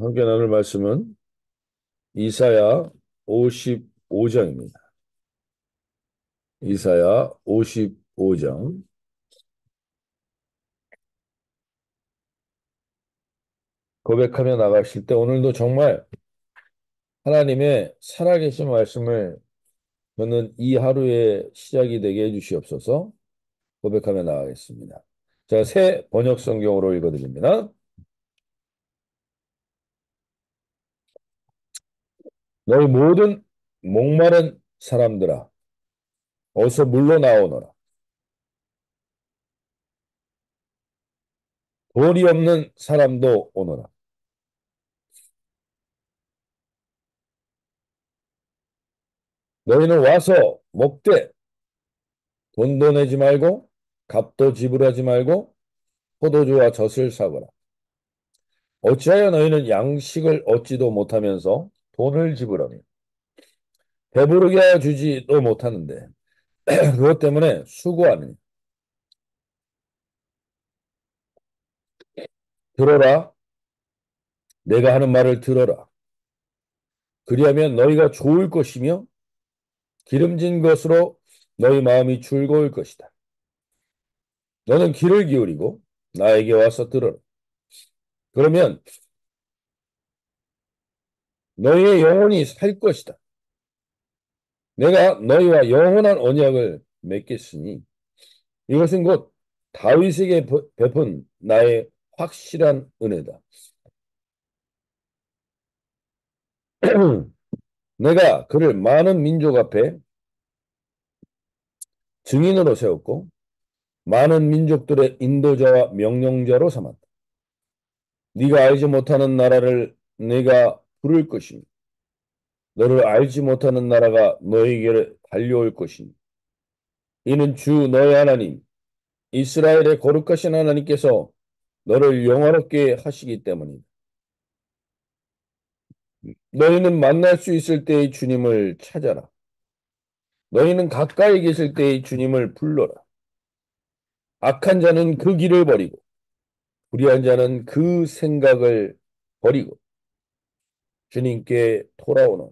함께 나눌 말씀은 이사야 55장입니다. 이사야 55장. 고백하며 나가실 때 오늘도 정말 하나님의 살아계신 말씀을 저는 이 하루의 시작이 되게 해주시옵소서. 고백하며 나가겠습니다. 제가 새 번역 성경으로 읽어드립니다. 너희 모든 목마른 사람들아, 어서 물러나오너라. 돌이 없는 사람도 오너라. 너희는 와서 먹되 돈도 내지 말고 값도 지불하지 말고 포도주와 젖을 사거라. 어찌하여 너희는 양식을 얻지도 못하면서 돈을 지불하며 배부르게 하여 주지도 못하는데 그것 때문에 수고하느니. 들어라, 내가 하는 말을 들어라. 그리하면 너희가 좋을 것이며 기름진 것으로 너희 마음이 즐거울 것이다. 너는 귀를 기울이고 나에게 와서 들어라. 그러면 너희의 영혼이 살 것이다. 내가 너희와 영원한 언약을 맺겠으니 이것은 곧 다윗에게 베푼 나의 확실한 은혜다. 내가 그를 많은 민족 앞에 증인으로 세웠고 많은 민족들의 인도자와 명령자로 삼았다. 네가 알지 못하는 나라를 내가 부를 것이니 너를 알지 못하는 나라가 너에게 달려올 것이니 이는 주 너의 하나님 이스라엘의 거룩하신 하나님께서 너를 영화롭게 하시기 때문이다. 너희는 만날 수 있을 때의 주님을 찾아라. 너희는 가까이 계실 때의 주님을 불러라. 악한 자는 그 길을 버리고 불의한 자는 그 생각을 버리고 주님께 돌아오는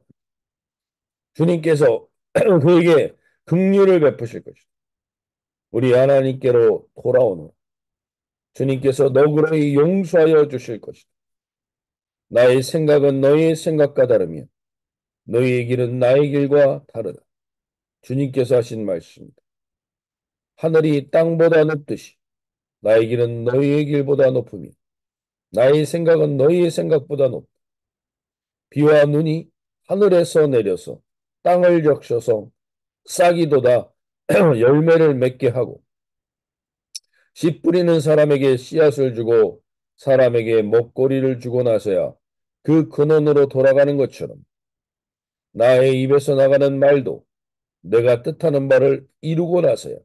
주님께서 그에게 긍휼을 베푸실 것이다. 우리 하나님께로 돌아오는 주님께서 너그러이 용서하여 주실 것이다. 나의 생각은 너희의 생각과 다르며 너희의 길은 나의 길과 다르다. 주님께서 하신 말씀입니다. 하늘이 땅보다 높듯이 나의 길은 너희의 길보다 높으며 나의 생각은 너희의 생각보다 높다. 비와 눈이 하늘에서 내려서 땅을 적셔서 싹이 돋아 열매를 맺게 하고 씨 뿌리는 사람에게 씨앗을 주고 사람에게 먹거리를 주고 나서야 그 근원으로 돌아가는 것처럼 나의 입에서 나가는 말도 내가 뜻하는 바를 이루고 나서야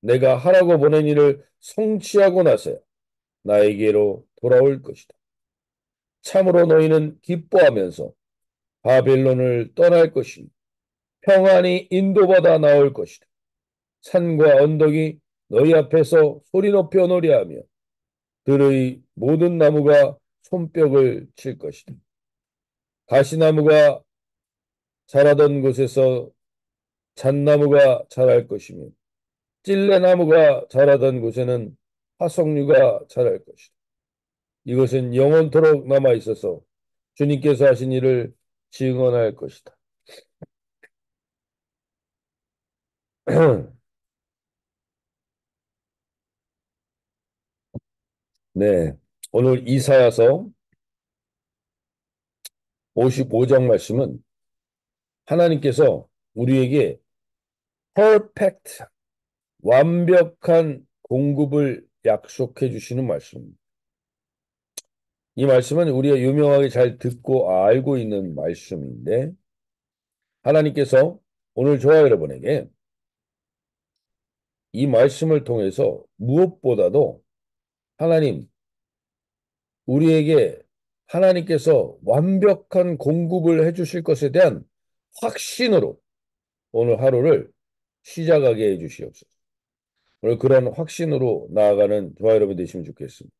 내가 하라고 보낸 일을 성취하고 나서야 나에게로 돌아올 것이다. 참으로 너희는 기뻐하면서 바벨론을 떠날 것이니 평안이 인도받아 나올 것이다. 산과 언덕이 너희 앞에서 소리 높여 노래하며 들의 모든 나무가 손뼉을 칠 것이다. 가시나무가 자라던 곳에서 잣나무가 자랄 것이며 찔레나무가 자라던 곳에는 화석류가 자랄 것이다. 이것은 영원토록 남아 있어서 주님께서 하신 일을 증언할 것이다. 네, 오늘 이사야서 55장 말씀은 하나님께서 우리에게 퍼펙트, 완벽한 공급을 약속해 주시는 말씀입니다. 이 말씀은 우리가 유명하게 잘 듣고 알고 있는 말씀인데 하나님께서 오늘 저와 여러분에게 이 말씀을 통해서 무엇보다도 하나님, 우리에게 하나님께서 완벽한 공급을 해주실 것에 대한 확신으로 오늘 하루를 시작하게 해주시옵소서. 오늘 그런 확신으로 나아가는 저와 여러분 되시면 좋겠습니다.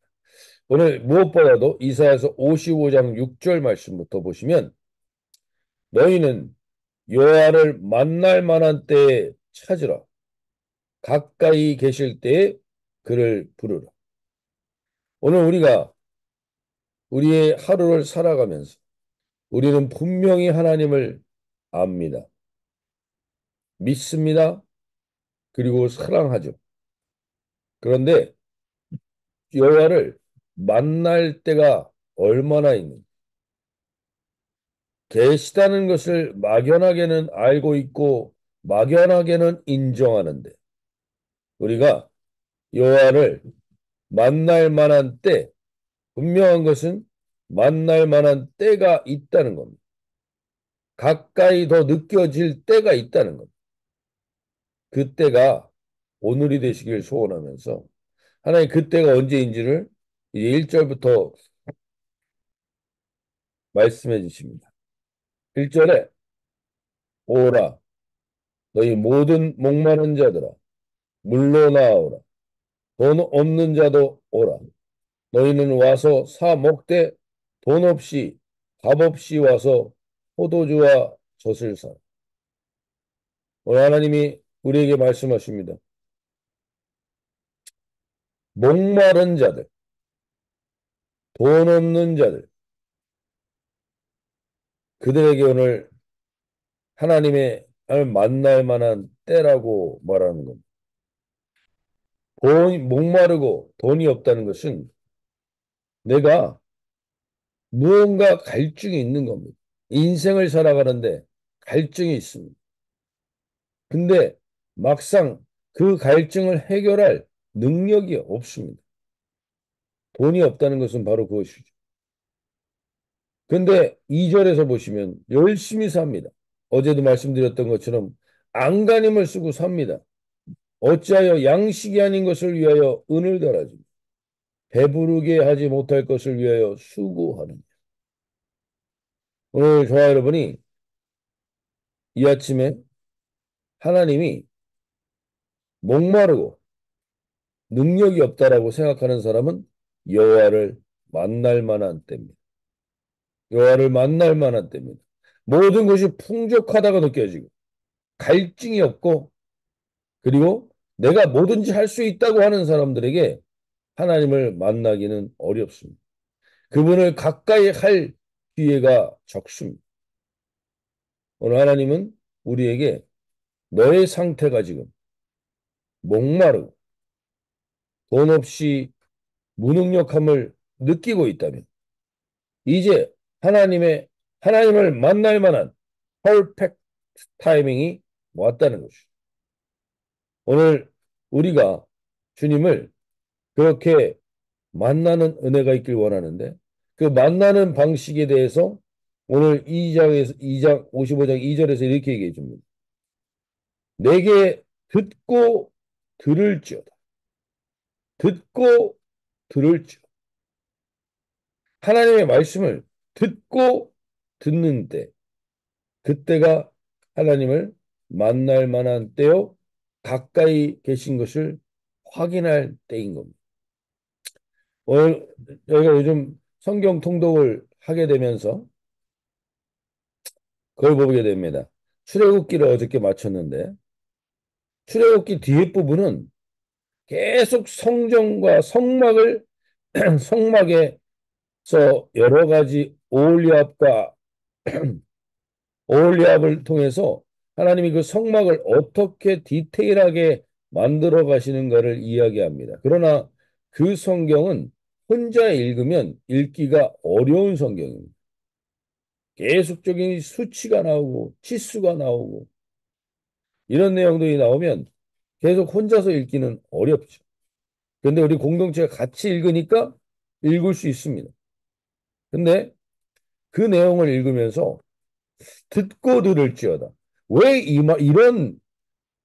오늘 무엇보다도 이사야서 55장 6절 말씀부터 보시면 너희는 여호와를 만날 만한 때에 찾으라. 가까이 계실 때에 그를 부르라. 오늘 우리가 우리의 하루를 살아가면서 우리는 분명히 하나님을 압니다. 믿습니다. 그리고 사랑하죠. 그런데 여호와를 만날 때가 얼마나 있는지 계시다는 것을 막연하게는 알고 있고 막연하게는 인정하는데 우리가 여호와를 만날 만한 때 분명한 것은 만날 만한 때가 있다는 겁니다. 가까이 더 느껴질 때가 있다는 겁니다. 그 때가 오늘이 되시길 소원하면서 하나님 그때가 언제인지를 이제 1절부터 말씀해 주십니다. 1절에 오라 너희 모든 목마른 자들아 물러나오라 돈 없는 자도 오라 너희는 와서 사 먹되 돈 없이 밥 없이 와서 포도주와 젖을 사. 오늘 하나님이 우리에게 말씀하십니다. 목마른 자들, 돈 없는 자들, 그들에게 오늘 하나님의 만날 만한 때라고 말하는 겁니다. 목마르고 돈이 없다는 것은 내가 무언가 갈증이 있는 겁니다. 인생을 살아가는데 갈증이 있습니다. 근데 막상 그 갈증을 해결할 능력이 없습니다. 돈이 없다는 것은 바로 그것이죠. 근데 2절에서 보시면 열심히 삽니다. 어제도 말씀드렸던 것처럼 안간힘을 쓰고 삽니다. 어찌하여 양식이 아닌 것을 위하여 은을 달아주며 배부르게 하지 못할 것을 위하여 수고하느냐. 오늘 저와 여러분이 이 아침에 하나님이 목마르고 능력이 없다라고 생각하는 사람은 여호와를 만날 만한 때입니다. 여호와를 만날 만한 때입니다. 모든 것이 풍족하다고 느껴지고 갈증이 없고 그리고 내가 뭐든지 할 수 있다고 하는 사람들에게 하나님을 만나기는 어렵습니다. 그분을 가까이 할 기회가 적습니다. 오늘 하나님은 우리에게 너의 상태가 지금 목마르고 돈 없이 무능력함을 느끼고 있다면 이제 하나님을 만날 만한 퍼펙트 타이밍이 왔다는 것이죠. 오늘 우리가 주님을 그렇게 만나는 은혜가 있길 원하는데 그 만나는 방식에 대해서 오늘 2장 55장 2절에서 이렇게 얘기해 줍니다. 내게 듣고 들을지어다. 듣고 들을지어다. 하나님의 말씀을 듣고 듣는 때 그때가 하나님을 만날 만한 때요 가까이 계신 것을 확인할 때인 겁니다. 오늘 저희가 요즘 성경 통독을 하게 되면서 그걸 보게 됩니다. 출애굽기를 어저께 마쳤는데 출애굽기 뒤에 부분은 계속 성전과 성막을 성막에서 여러 가지 오홀리압을 통해서 하나님이 그 성막을 어떻게 디테일하게 만들어 가시는가를 이야기합니다. 그러나 그 성경은 혼자 읽으면 읽기가 어려운 성경입니다. 계속적인 수치가 나오고 치수가 나오고 이런 내용들이 나오면 계속 혼자서 읽기는 어렵죠. 그런데 우리 공동체가 같이 읽으니까 읽을 수 있습니다. 근데 그 내용을 읽으면서 듣고 들을지어다. 왜 이런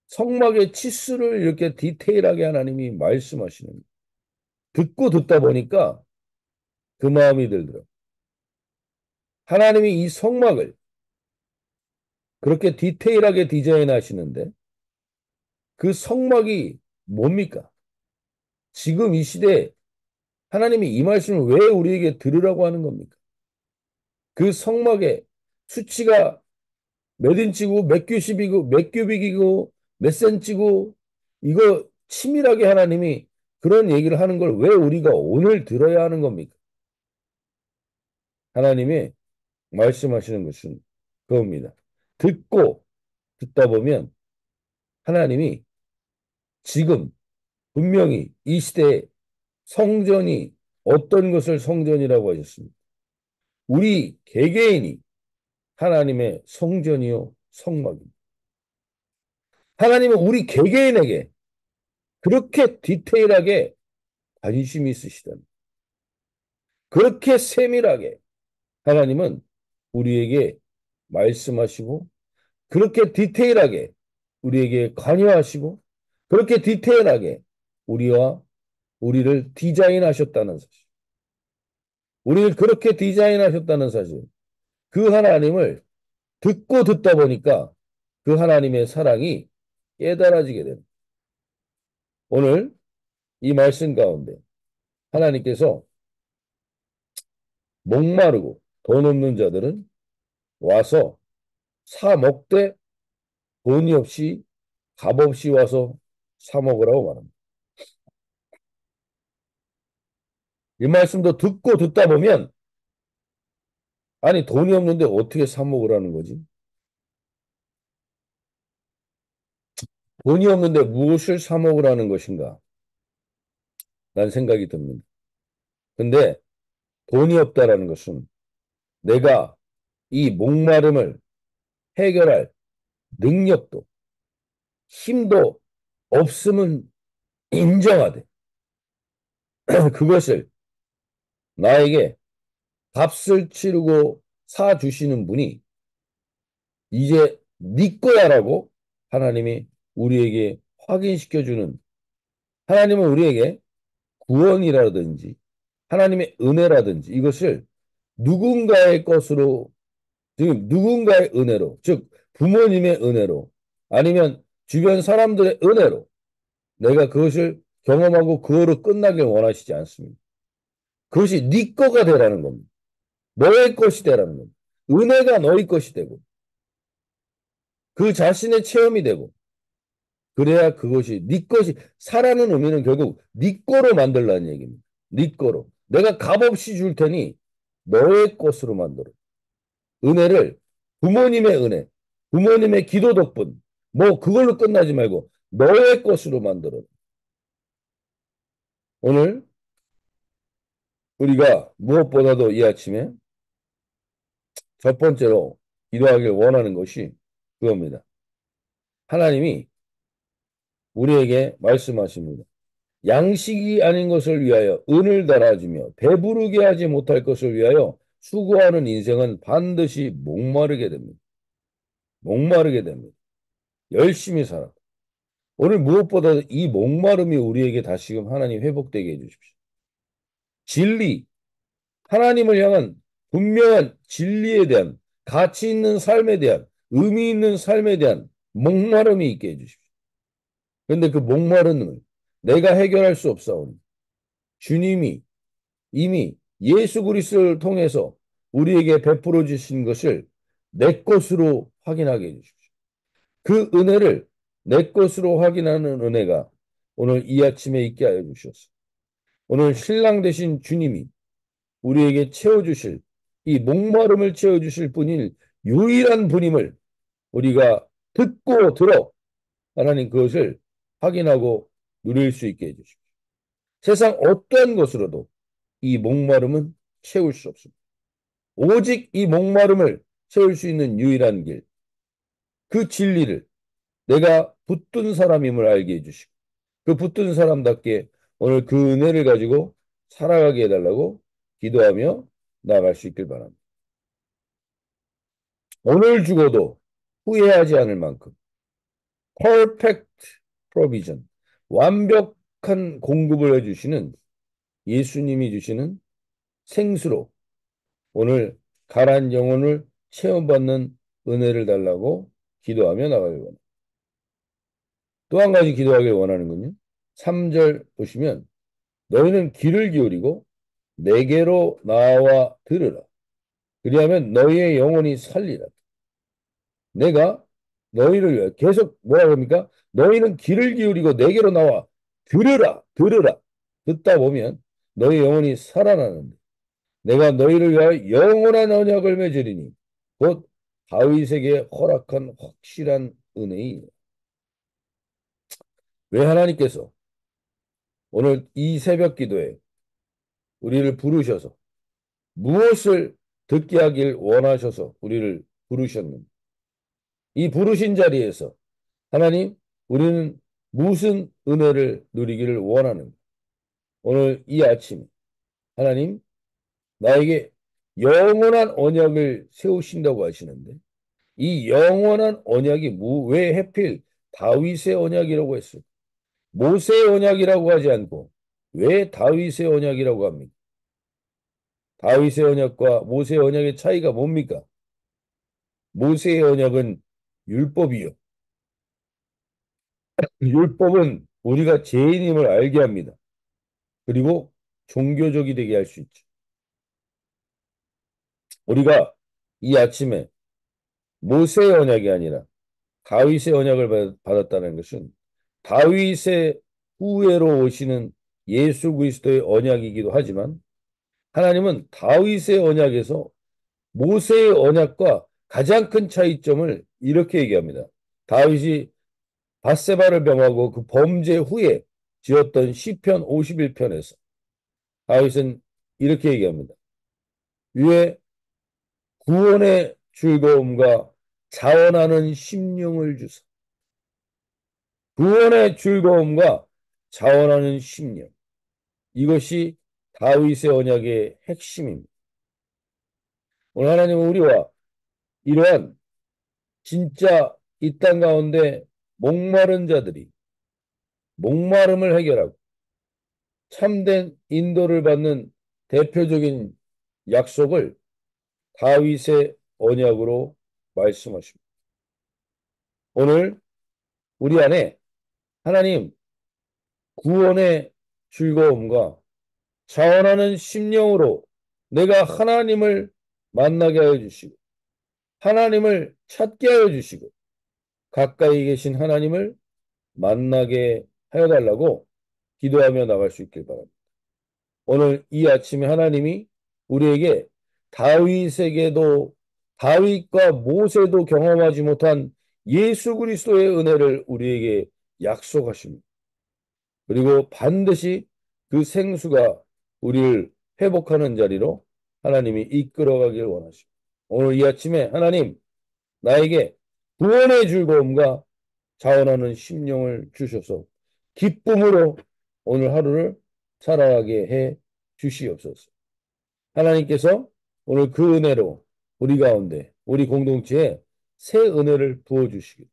성막의 치수를 이렇게 디테일하게 하나님이 말씀하시는 듣고 듣다 보니까 그 마음이 들더라. 하나님이 이 성막을 그렇게 디테일하게 디자인하시는데 그 성막이 뭡니까? 지금 이 시대에 하나님이 이 말씀을 왜 우리에게 들으라고 하는 겁니까? 그 성막에 수치가 몇 인치고 몇 규십이고 몇 규빅이고 몇 센치고 이거 치밀하게 하나님이 그런 얘기를 하는 걸 왜 우리가 오늘 들어야 하는 겁니까? 하나님이 말씀하시는 것은 그겁니다. 듣고 듣다 보면 하나님이 지금 분명히 이 시대에 성전이 어떤 것을 성전이라고 하셨습니까? 우리 개개인이 하나님의 성전이요 성막입니다. 하나님은 우리 개개인에게 그렇게 디테일하게 관심이 있으시다는 그렇게 세밀하게 하나님은 우리에게 말씀하시고 그렇게 디테일하게 우리에게 관여하시고 그렇게 디테일하게 우리를 디자인하셨다는 사실. 우리를 그렇게 디자인하셨다는 사실. 그 하나님을 듣고 듣다 보니까 그 하나님의 사랑이 깨달아지게 됩니다. 오늘 이 말씀 가운데 하나님께서 목마르고 돈 없는 자들은 와서 사 먹되 돈이 없이 값 없이 와서 사 먹으라고 말합니다. 이 말씀도 듣고 듣다 보면 아니 돈이 없는데 어떻게 사 먹으라는 거지? 돈이 없는데 무엇을 사 먹으라는 것인가? 라는 생각이 듭니다. 근데 돈이 없다라는 것은 내가 이 목마름을 해결할 능력도 힘도 없음은 인정하되 그것을 나에게 값을 치르고 사주시는 분이 이제 네 거야라고 하나님이 우리에게 확인시켜주는 하나님은 우리에게 구원이라든지 하나님의 은혜라든지 이것을 누군가의 것으로 지금 누군가의 은혜로 즉 부모님의 은혜로 아니면 주변 사람들의 은혜로 내가 그것을 경험하고 그거로 끝나길 원하시지 않습니다. 그것이 네 거가 되라는 겁니다. 너의 것이 되라는 겁니다. 은혜가 너의 것이 되고 그 자신의 체험이 되고 그래야 그것이 네 것이 사라는 의미는 결국 네 거로 만들라는 얘기입니다. 네 거로. 내가 값없이 줄 테니 너의 것으로 만들어. 은혜를 부모님의 은혜, 부모님의 기도 덕분 뭐 그걸로 끝나지 말고 너의 것으로 만들어. 오늘 우리가 무엇보다도 이 아침에 첫 번째로 기도하길 원하는 것이 그겁니다. 하나님이 우리에게 말씀하십니다. 양식이 아닌 것을 위하여 은을 달아주며 배부르게 하지 못할 것을 위하여 수고하는 인생은 반드시 목마르게 됩니다. 목마르게 됩니다. 열심히 살아. 오늘 무엇보다 이 목마름이 우리에게 다시금 하나님 회복되게 해주십시오. 진리, 하나님을 향한 분명한 진리에 대한 가치 있는 삶에 대한 의미 있는 삶에 대한 목마름이 있게 해주십시오. 그런데 그 목마름을 내가 해결할 수 없사오니 주님이 이미 예수 그리스도를 통해서 우리에게 베풀어 주신 것을 내 것으로 확인하게 해주십시오. 그 은혜를 내 것으로 확인하는 은혜가 오늘 이 아침에 있게 하여 주셨습니다. 오늘 신랑 되신 주님이 우리에게 채워주실 이 목마름을 채워주실 분인 유일한 분임을 우리가 듣고 들어 하나님 그것을 확인하고 누릴 수 있게 해주십시오. 세상 어떠한 것으로도 이 목마름은 채울 수 없습니다. 오직 이 목마름을 채울 수 있는 유일한 길, 그 진리를 내가 붙든 사람임을 알게 해주시고 그 붙든 사람답게 오늘 그 은혜를 가지고 살아가게 해달라고 기도하며 나아갈 수 있길 바랍니다. 오늘 죽어도 후회하지 않을 만큼 perfect provision, 완벽한 공급을 해주시는 예수님이 주시는 생수로 오늘 가라앉은 영혼을 체험받는 은혜를 달라고 기도하며 나가길 원합니다. 또 한 가지 기도하길 원하는 건요. 3절 보시면 너희는 귀를 기울이고 내게로 나와 들으라. 그리하면 너희의 영혼이 살리라. 내가 너희를 위하여 계속 뭐라 그럽니까? 너희는 귀를 기울이고 내게로 나와 들으라, 들으라. 듣다 보면 너희 영혼이 살아나는데 내가 너희를 위하여 영원한 언약을 맺으리니 곧 다윗에게 허락한 확실한 은혜이니. 왜 하나님께서 오늘 이 새벽 기도에 우리를 부르셔서 무엇을 듣게 하길 원하셔서 우리를 부르셨는지, 이 부르신 자리에서 하나님, 우리는 무슨 은혜를 누리기를 원하는가? 오늘 이 아침 하나님, 나에게 영원한 언약을 세우신다고 하시는데 이 영원한 언약이 왜 하필 다윗의 언약이라고 했을까? 모세의 언약이라고 하지 않고 왜 다윗의 언약이라고 합니까? 다윗의 언약과 모세의 언약의 차이가 뭡니까? 모세의 언약은 율법이요. 율법은 우리가 죄인임을 알게 합니다. 그리고 종교적이 되게 할 수 있죠. 우리가 이 아침에 모세의 언약이 아니라 다윗의 언약을 받았다는 것은 다윗의 후예로 오시는 예수 그리스도의 언약이기도 하지만 하나님은 다윗의 언약에서 모세의 언약과 가장 큰 차이점을 이렇게 얘기합니다. 다윗이 밧세바를 병하고 그 범죄 후에 지었던 시편 51편에서 다윗은 이렇게 얘기합니다. 위에 구원의 즐거움과 자원하는 심령을 주사. 구원의 즐거움과 자원하는 심령. 이것이 다윗의 언약의 핵심입니다. 오늘 하나님은 우리와 이러한 진짜 이 땅 가운데 목마른 자들이 목마름을 해결하고 참된 인도를 받는 대표적인 약속을 다윗의 언약으로 말씀하십니다. 오늘 우리 안에 하나님 구원의 즐거움과 자원하는 심령으로 내가 하나님을 만나게 하여 주시고 하나님을 찾게 하여 주시고 가까이 계신 하나님을 만나게 하여 달라고 기도하며 나갈 수 있길 바랍니다. 오늘 이 아침에 하나님이 우리에게 다윗에게도 다윗과 모세도 경험하지 못한 예수 그리스도의 은혜를 우리에게 약속하십니다. 그리고 반드시 그 생수가 우리를 회복하는 자리로 하나님이 이끌어가길 원하십니다. 오늘 이 아침에 하나님 나에게 구원의 즐거움과 자원하는 심령을 주셔서 기쁨으로 오늘 하루를 살아가게 해 주시옵소서. 하나님께서 오늘 그 은혜로 우리 가운데 우리 공동체에 새 은혜를 부어주시길.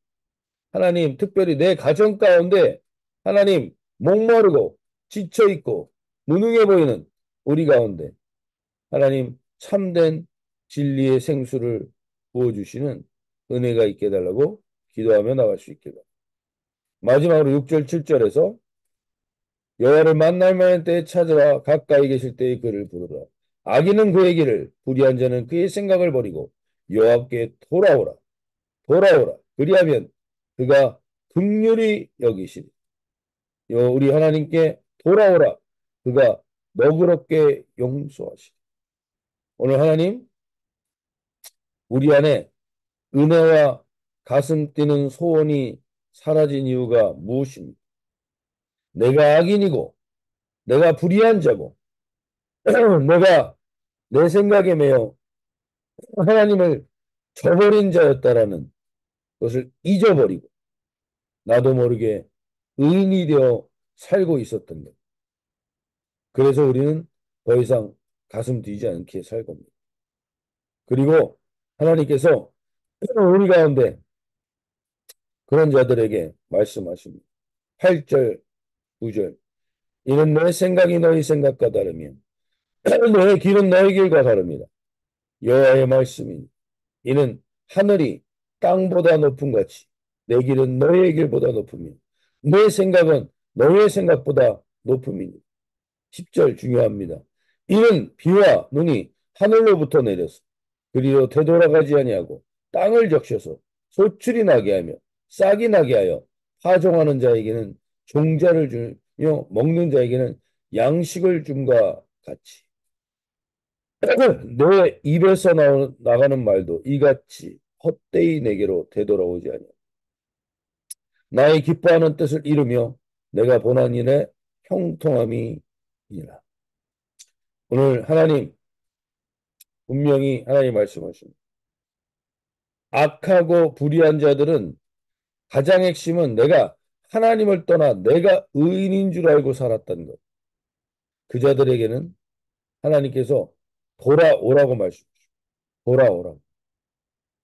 하나님 특별히 내 가정 가운데 하나님 목마르고 지쳐있고 무능해 보이는 우리 가운데 하나님 참된 진리의 생수를 부어주시는 은혜가 있게 해달라고 기도하며 나갈 수 있게 바랍니다. 마지막으로 6절 7절에서 여호와를 만날 만한 때에 찾으라 가까이 계실 때에 그를 부르라. 악인은 그의 길을 불의한 자는 그의 생각을 버리고 여호와께 돌아오라. 돌아오라. 그리하면 그가 긍휼히 여기시리. 우리 하나님께 돌아오라. 그가 너그럽게 용서하시리. 오늘 하나님 우리 안에 은혜와 가슴 뛰는 소원이 사라진 이유가 무엇입니까? 내가 악인이고 내가 불의한 자고 내가 내 생각에 매여 하나님을 저버린 자였다라는 것을 잊어버리고 나도 모르게 의인이 되어 살고 있었던 것. 그래서 우리는 더 이상 가슴 뛰지 않게 살 겁니다. 그리고 하나님께서 우리 가운데 그런 자들에게 말씀하십니다. 8절, 9절. 이는 내 생각이 너희 생각과 다르며 너의 길은 너의 길과 다릅니다. 여호와의 말씀이니 이는 하늘이 땅보다 높은 같이 내 길은 너의 길보다 높으며 내 생각은 너의 생각보다 높음이니 10절 중요합니다. 이는 비와 눈이 하늘로부터 내려서 그리로 되돌아가지 아니하고 땅을 적셔서 소출이 나게 하며 싹이 나게 하여 파종하는 자에게는 종자를 주며 먹는 자에게는 양식을 줌과 같이 내 입에서 나가는 말도 이같이 헛되이 내게로 되돌아오지 아니하고 나의 기뻐하는 뜻을 이루며 내가 본한 일에 형통함이 이라. 오늘 하나님 분명히 하나님 말씀하십니다. 악하고 불의한 자들은 가장 핵심은 내가 하나님을 떠나 내가 의인인 줄 알고 살았던 것. 그 자들에게는 하나님께서 돌아오라고 말씀하십니다. 돌아오라고.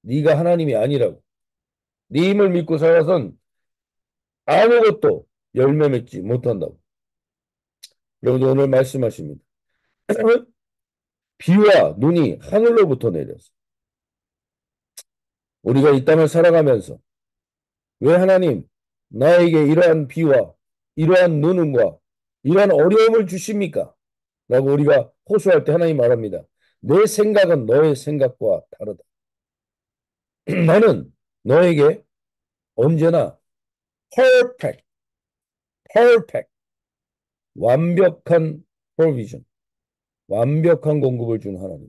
네가 하나님이 아니라고. 네 힘을 믿고 살아선 아무것도 열매 맺지 못한다고. 여러분 오늘 말씀하십니다. 비와 눈이 하늘로부터 내려서 우리가 이 땅을 살아가면서 왜 하나님 나에게 이러한 비와 이러한 눈과 이러한 어려움을 주십니까? 라고 우리가 호소할 때 하나님 말합니다. 내 생각은 너의 생각과 다르다. 나는 너에게 언제나 perfect, perfect, 완벽한 provision, 완벽한 공급을 준 하나님.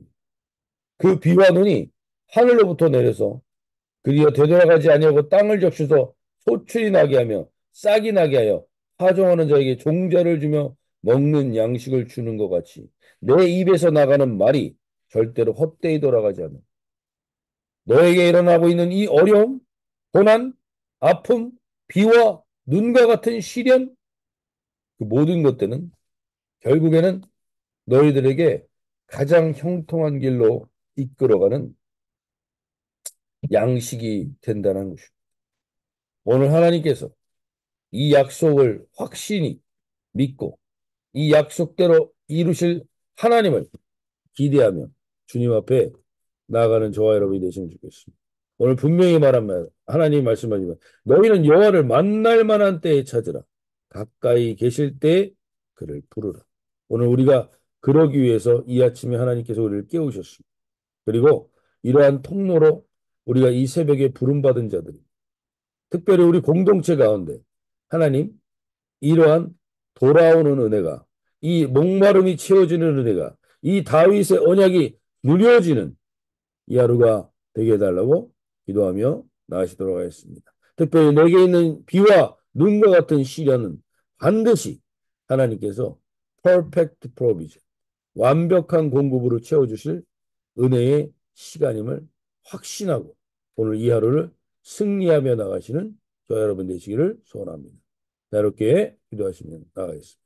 그 비와 눈이 하늘로부터 내려서 그리어 되돌아가지 아니하고 땅을 적셔서 소출이 나게 하며 싹이 나게 하여 파종하는 자에게 종자를 주며 먹는 양식을 주는 것 같이 내 입에서 나가는 말이 절대로 헛되이 돌아가지 않는 너에게 일어나고 있는 이 어려움, 고난, 아픔, 비와 눈과 같은 시련 그 모든 것들은 결국에는 너희들에게 가장 형통한 길로 이끌어가는 양식이 된다는 것입니다. 오늘 하나님께서 이 약속을 확신히 믿고 이 약속대로 이루실 하나님을 기대하며 주님 앞에 나아가는 저와 여러분이 되시면 좋겠습니다. 오늘 분명히 말한 말, 하나님이 말씀하지만 너희는 여호와를 만날 만한 때에 찾으라. 가까이 계실 때에 그를 부르라. 오늘 우리가 그러기 위해서 이 아침에 하나님께서 우리를 깨우셨습니다. 그리고 이러한 통로로 우리가 이 새벽에 부름받은 자들이 특별히 우리 공동체 가운데 하나님 이러한 돌아오는 은혜가 이 목마름이 채워지는 은혜가 이 다윗의 언약이 누려지는 이 하루가 되게 해달라고 기도하며 나아가시도록 하겠습니다. 특별히 내게 있는 비와 눈과 같은 시련은 반드시 하나님께서 perfect provision 완벽한 공급으로 채워주실 은혜의 시간임을 확신하고 오늘 이 하루를 승리하며 나가시는 저 여러분 되시기를 소원합니다. 자유롭게 기도하시면 나가겠습니다.